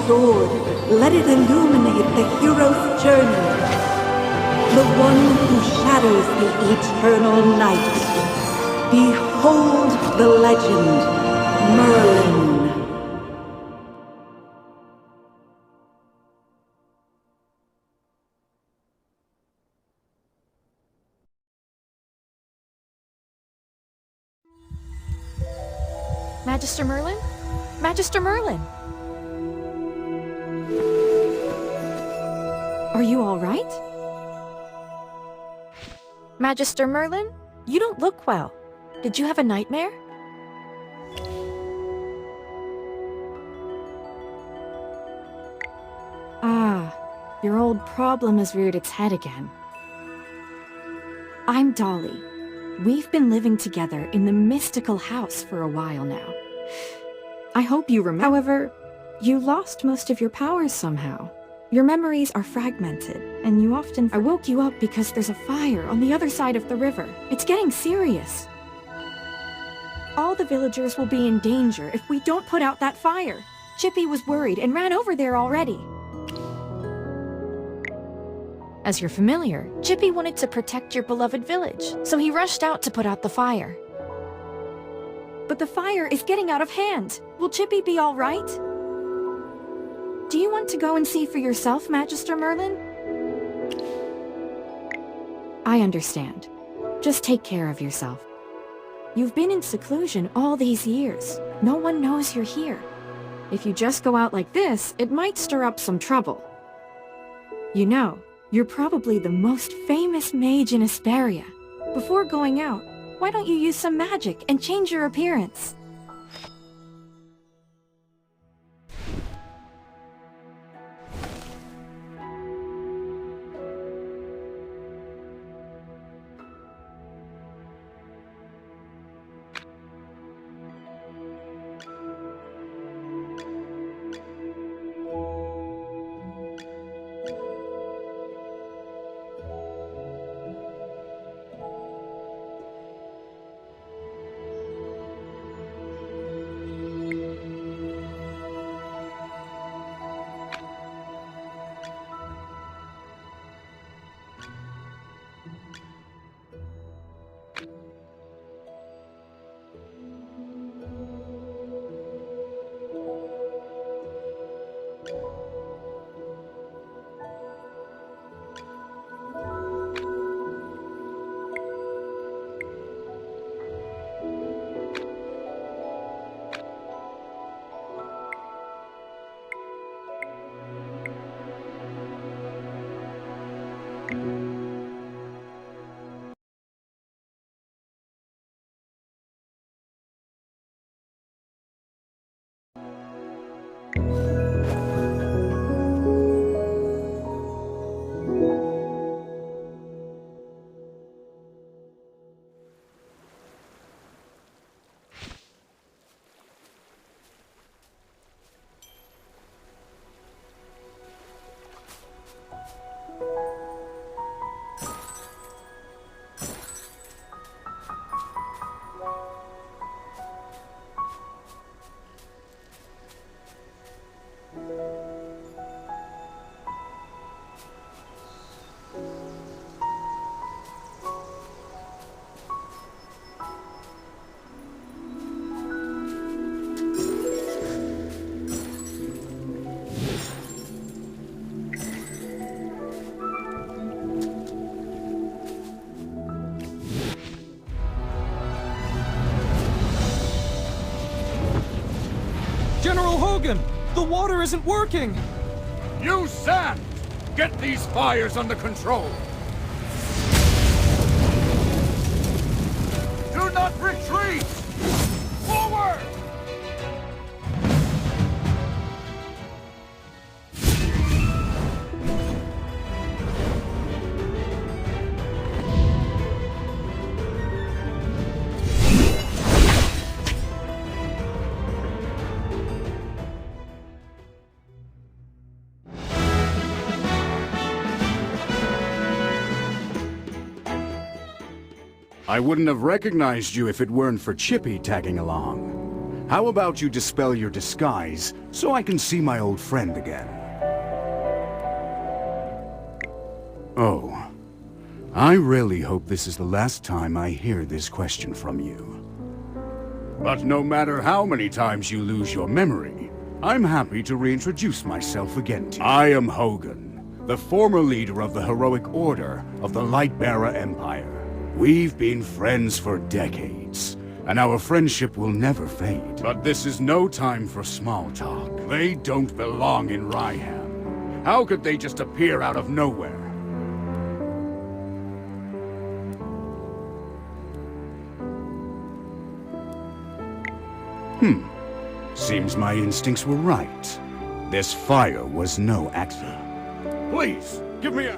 sword, let it illuminate the hero's journey. The one who shadows the eternal night. Behold the legend, Merlin. Magister Merlin? Magister Merlin! Are you all right? Magister Merlin? You don't look well. Did you have a nightmare? Ah, your old problem has reared its head again. I'm Dolly. We've been living together in the mystical house for a while now. I hope you remember. However, you lost most of your powers somehow. Your memories are fragmented, and you often... I woke you up because there's a fire on the other side of the river. It's getting serious. All the villagers will be in danger if we don't put out that fire. Chippy was worried and ran over there already. As you're familiar, Chippy wanted to protect your beloved village, so he rushed out to put out the fire. But the fire is getting out of hand. Will Chippy be all right? Do you want to go and see for yourself, Magister Merlin? I understand. Just take care of yourself. You've been in seclusion all these years. No one knows you're here. If you just go out like this, it might stir up some trouble. You know, you're probably the most famous mage in Esperia. Before going out, why don't you use some magic and change your appearance? General Hogan! The water isn't working! Use sand! Get these fires under control! Do not retreat! Forward! I wouldn't have recognized you if it weren't for Chippy tagging along. How about you dispel your disguise, so I can see my old friend again? Oh. I really hope this is the last time I hear this question from you. But no matter how many times you lose your memory, I'm happy to reintroduce myself again to you. I am Hogan, the former leader of the heroic order of the Lightbearer Empire. We've been friends for decades, and our friendship will never fade. But this is no time for small talk. They don't belong in Ryham. How could they just appear out of nowhere? Seems my instincts were right. This fire was no accident. Please, give me a...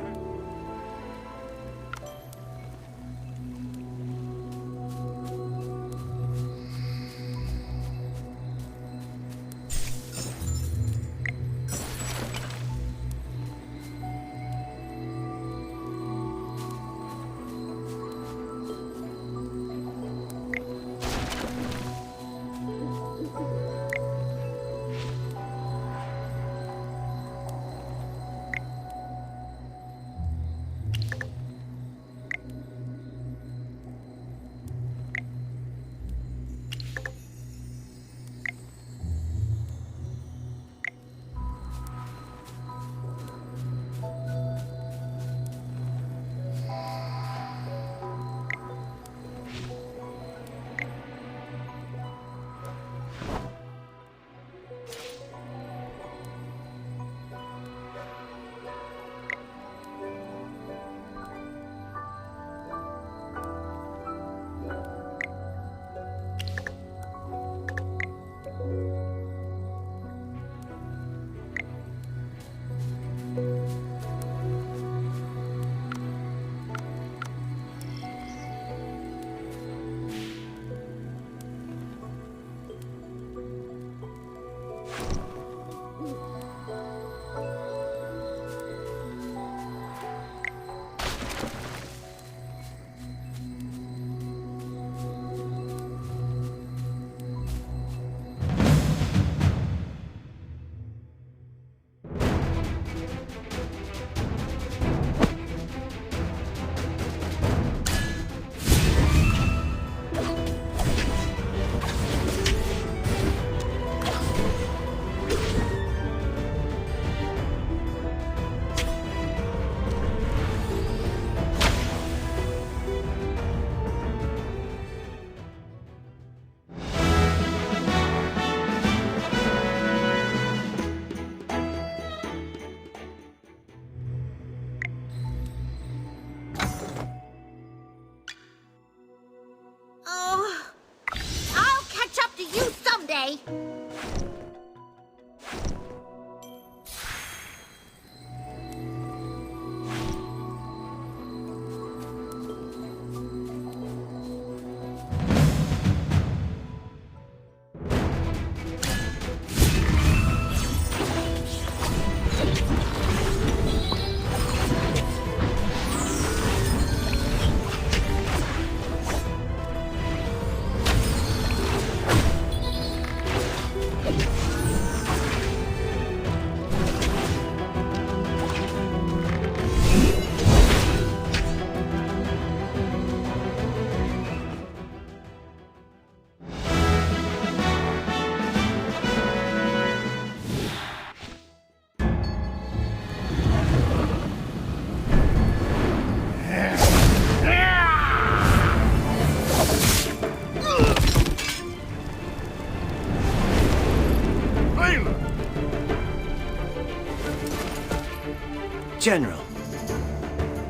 General,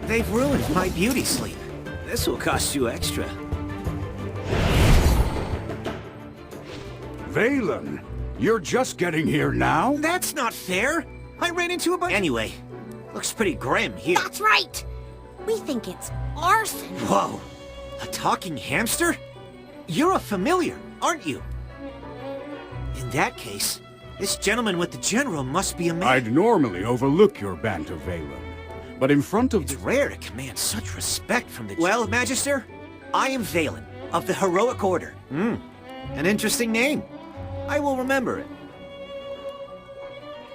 they've ruined my beauty sleep. This will cost you extra. Valen, you're just getting here now? That's not fair! I ran into a bunch... Anyway, looks pretty grim here. That's right! We think it's arson. Whoa! A talking hamster? You're a familiar, aren't you? In that case, this gentleman with the general must be a man. I'd normally overlook your banter, Valen. But in front of... It's rare to command such respect from the... Well, Magister, I am Valen, of the Heroic Order. An interesting name. I will remember it.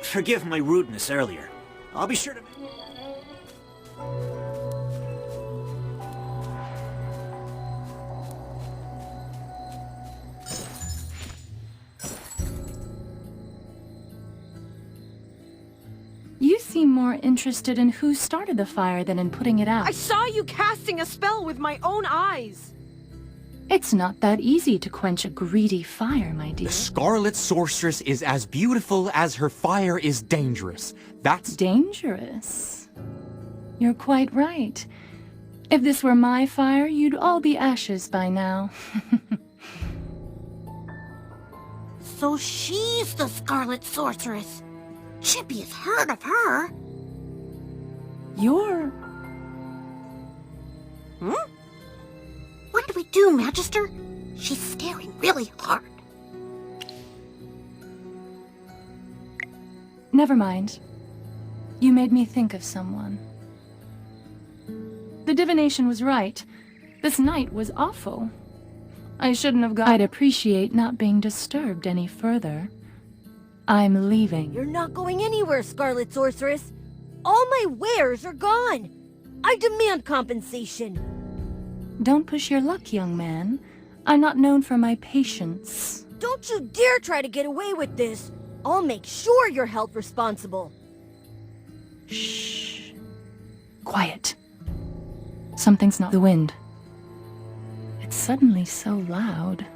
Forgive my rudeness earlier. I'll be sure to... You seem more interested in who started the fire than in putting it out. I saw you casting a spell with my own eyes! It's not that easy to quench a greedy fire, my dear. The Scarlet Sorceress is as beautiful as her fire is dangerous. That's... Dangerous? You're quite right. If this were my fire, you'd all be ashes by now. So she's the Scarlet Sorceress. Chippy has heard of her. You're... What do we do, Magister? She's staring really hard. Never mind. You made me think of someone. The divination was right. This night was awful. I shouldn't have gone. I'd appreciate not being disturbed any further. I'm leaving. You're not going anywhere, Scarlet Sorceress. All my wares are gone. I demand compensation. Don't push your luck, young man. I'm not known for my patience. Don't you dare try to get away with this. I'll make sure you're held responsible. Shh. Quiet. Something's not the wind. It's suddenly so loud.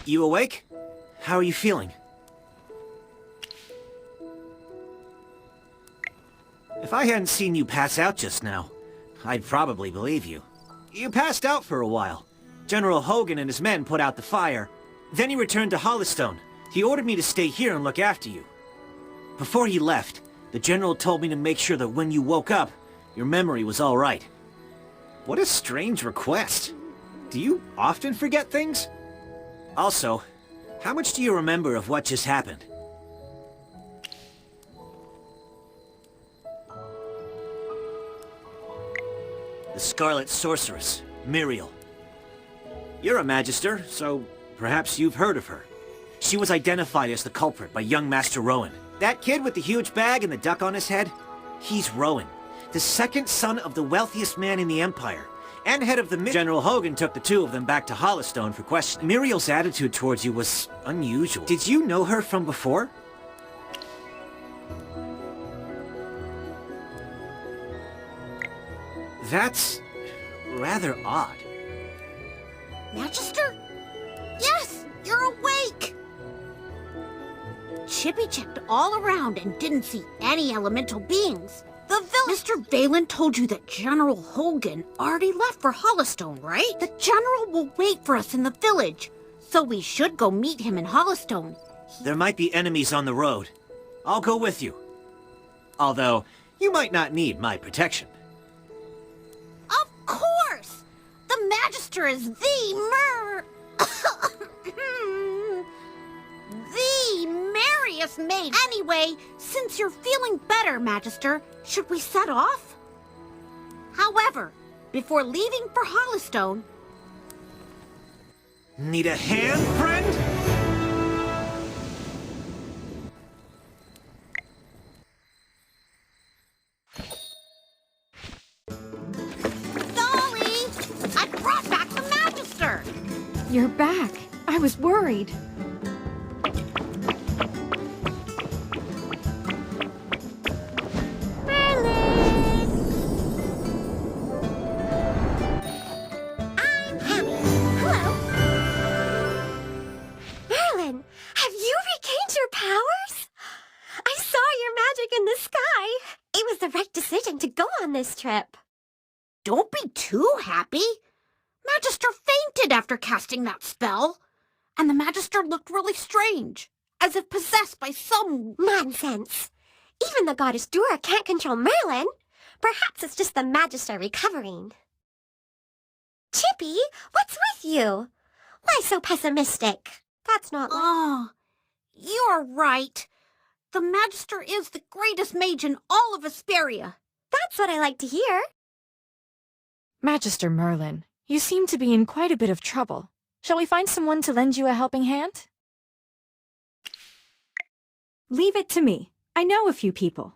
You awake? How are you feeling? If I hadn't seen you pass out just now, I'd probably believe you. You passed out for a while. General Hogan and his men put out the fire. Then he returned to Hollystone. He ordered me to stay here and look after you. Before he left, the General told me to make sure that when you woke up, your memory was all right. What a strange request. Do you often forget things? Also, how much do you remember of what just happened? The Scarlet Sorceress, Muriel. You're a Magister, so perhaps you've heard of her. She was identified as the culprit by young Master Rowan. That kid with the huge bag and the duck on his head? He's Rowan, the second son of the wealthiest man in the Empire, and head of the General Hogan took the two of them back to Hollystone for questioning. Muriel's attitude towards you was unusual. Did you know her from before? That's rather odd. Magister? Yes, you're awake! Chippy checked all around and didn't see any elemental beings. Mr. Valen told you that General Hogan already left for Hollowstone, right? The General will wait for us in the village, so we should go meet him in Hollowstone. There might be enemies on the road. I'll go with you. Although, you might not need my protection. Of course! The Magister is the merriest mage. Anyway, since you're feeling better, Magister, should we set off? However, before leaving for Hollowstone... Need a hand, friend? Dolly! I brought back the Magister! You're back. I was worried. This trip. Don't be too happy. Magister fainted after casting that spell. And the Magister looked really strange, as if possessed by some... Nonsense. Even the goddess Dura can't control Merlin. Perhaps it's just the Magister recovering. Chippy, what's with you? Why so pessimistic? That's not like... Oh, you're right. The Magister is the greatest mage in all of Esperia. That's what I like to hear. Magister Merlin, you seem to be in quite a bit of trouble. Shall we find someone to lend you a helping hand? Leave it to me. I know a few people.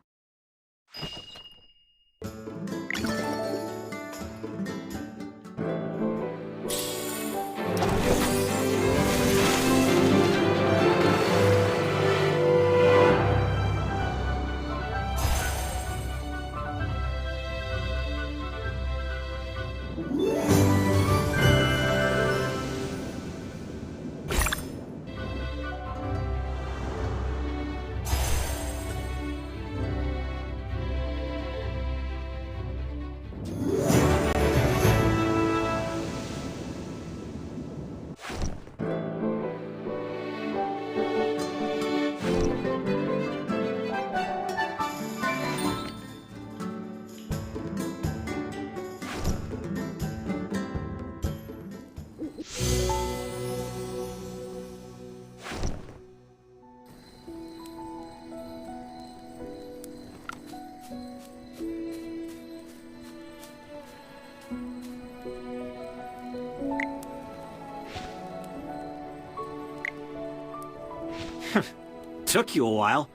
Took you a while.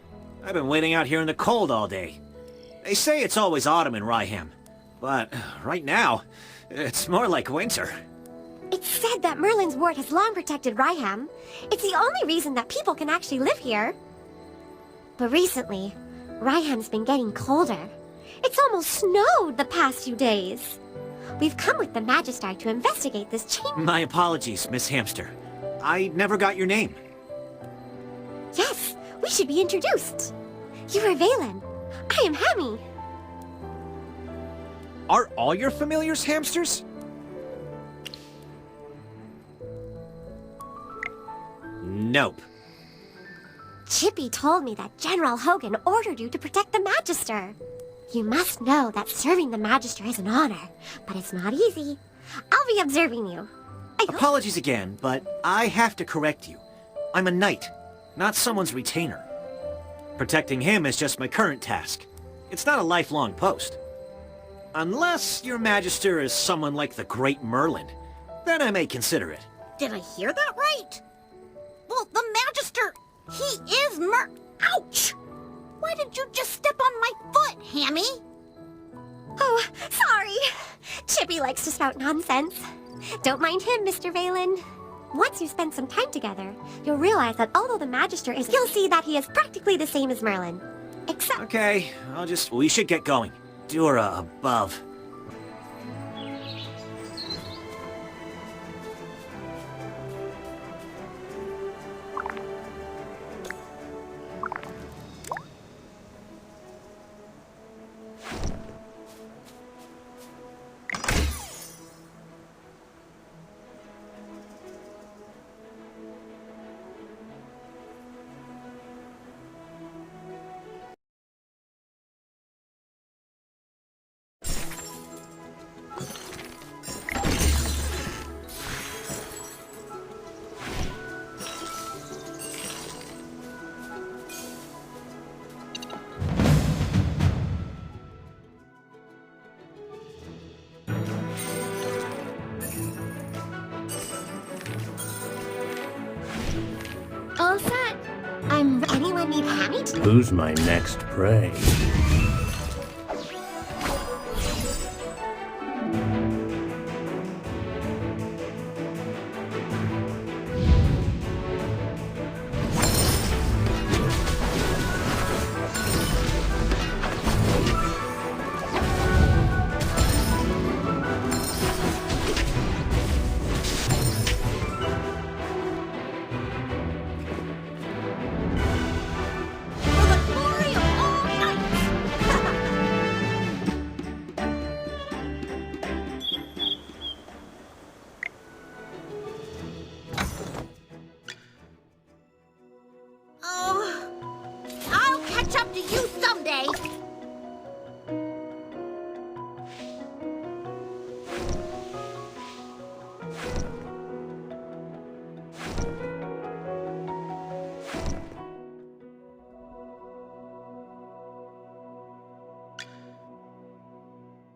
I've been waiting out here in the cold all day. They say it's always autumn in Ryham, but right now, it's more like winter. It's said that Merlin's ward has long protected Ryham. It's the only reason that people can actually live here. But recently, Ryham's been getting colder. It's almost snowed the past few days. We've come with the Magister to investigate this change. My apologies, Miss Hamster. I never got your name. Yes, we should be introduced. You are Valen. I am Hammy. Are all your familiars hamsters? Nope. Chippy told me that General Hogan ordered you to protect the Magister. You must know that serving the Magister is an honor, but it's not easy. I'll be observing you. Apologies again, but I have to correct you. I'm a knight, not someone's retainer. Protecting him is just my current task. It's not a lifelong post. Unless your Magister is someone like the great Merlin, then I may consider it. Did I hear that right? Well, the Magister, he is Ouch! Why did you just step on my foot, Hammy? Oh, sorry. Chippy likes to spout nonsense. Don't mind him, Mr. Valen. Once you spend some time together, you'll realize that although the Magister is... You'll see that he is practically the same as Merlin. Except... Okay, we should get going. Dura above. Anyone need hammy? Who's my next prey? I'll catch up to you someday.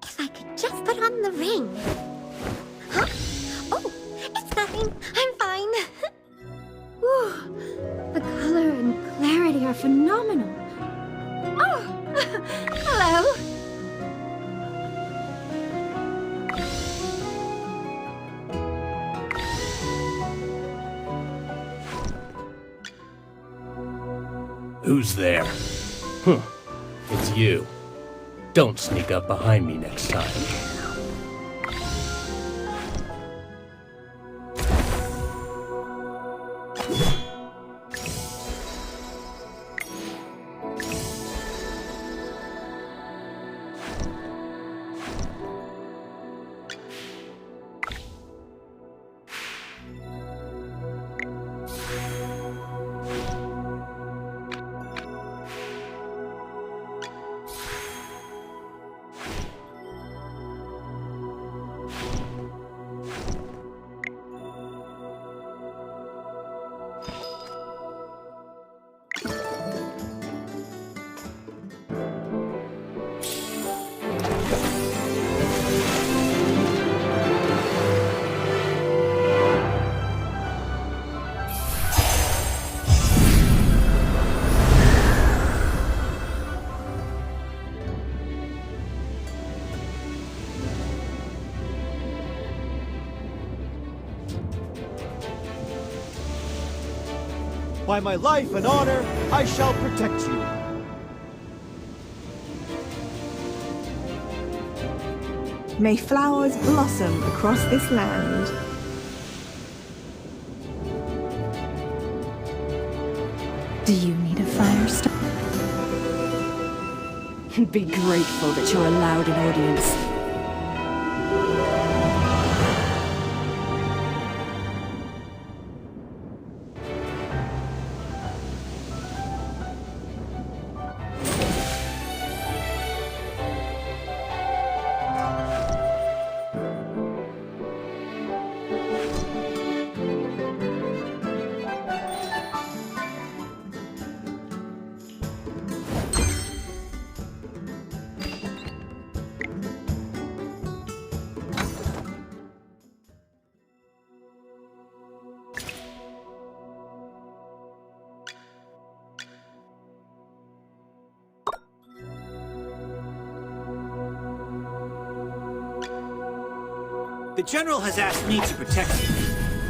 If I could just put on the ring. Huh? Oh, it's nothing. I'm fine. Whew. The color and clarity are phenomenal. Oh, hello. Who's there? Huh. It's you. Don't sneak up behind me next time. By my life and honor, I shall protect you. May flowers blossom across this land. Do you need a fire starter? Be grateful that you're allowed an audience. The General has asked me to protect you.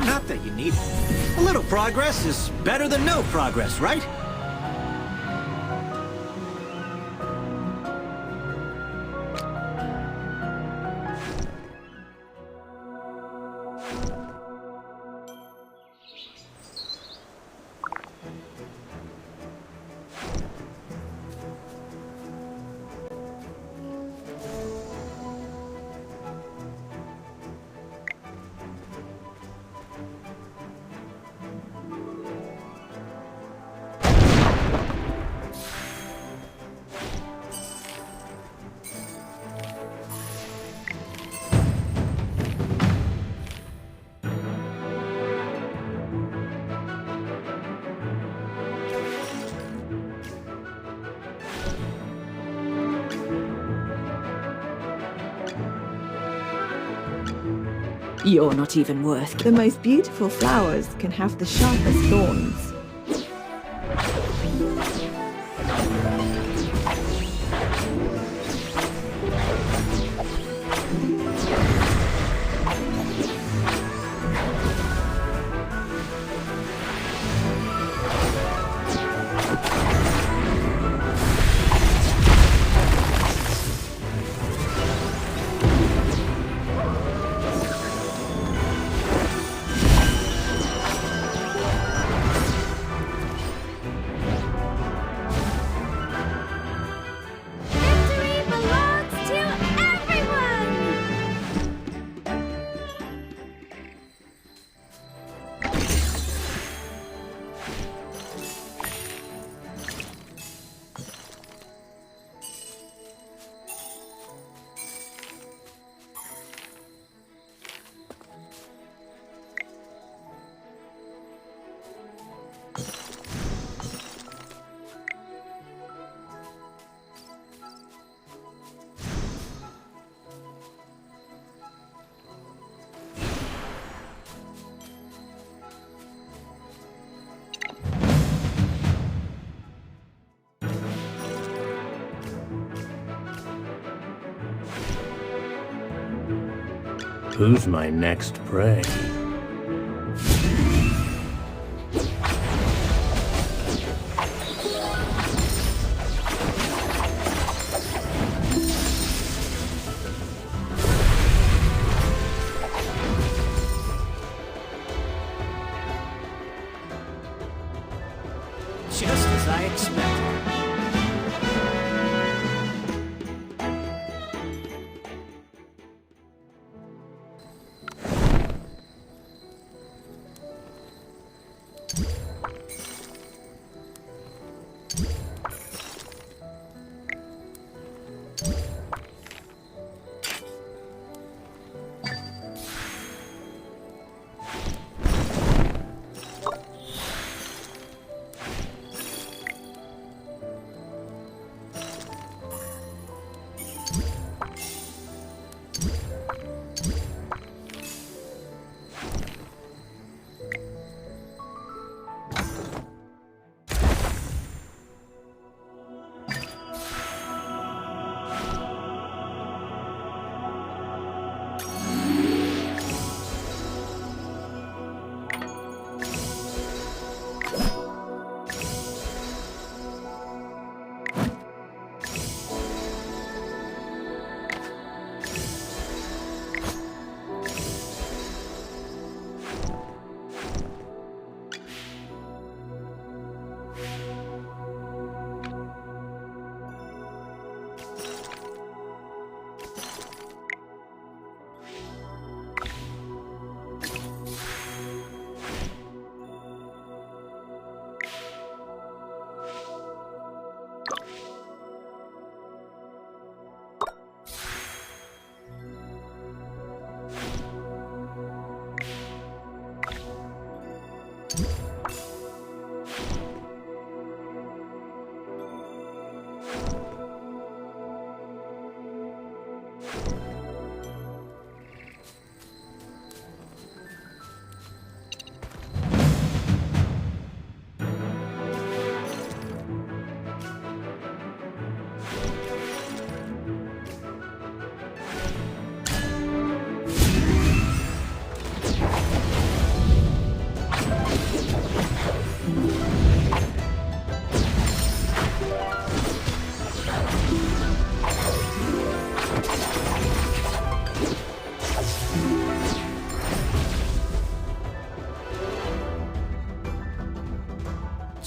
Not that you need it. A little progress is better than no progress, right? You're not even worth. The most beautiful flowers can have the sharpest thorns. Who's my next prey? Just as I expected.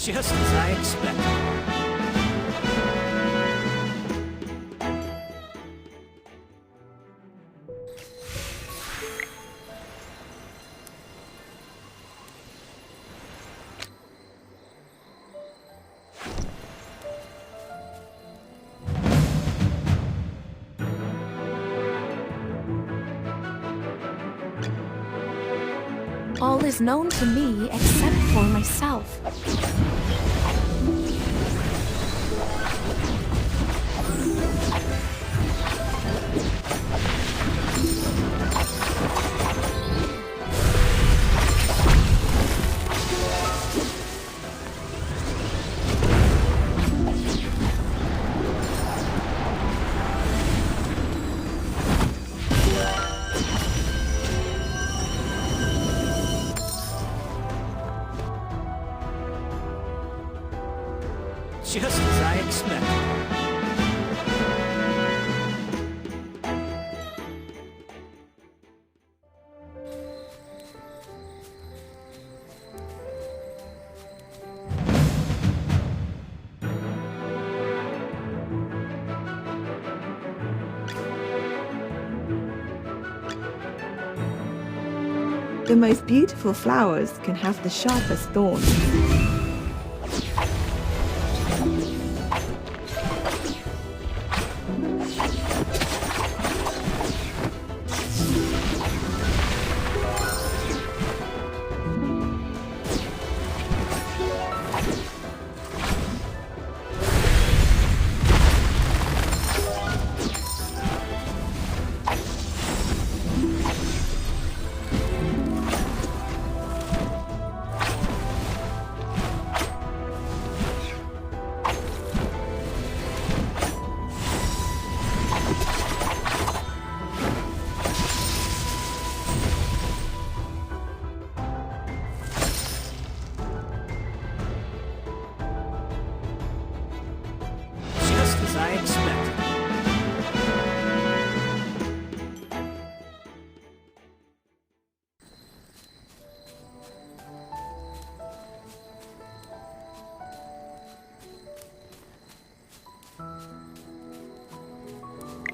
Just as I expected. All is known to me except for myself. Just as I expected. The most beautiful flowers can have the sharpest thorns. as I expected.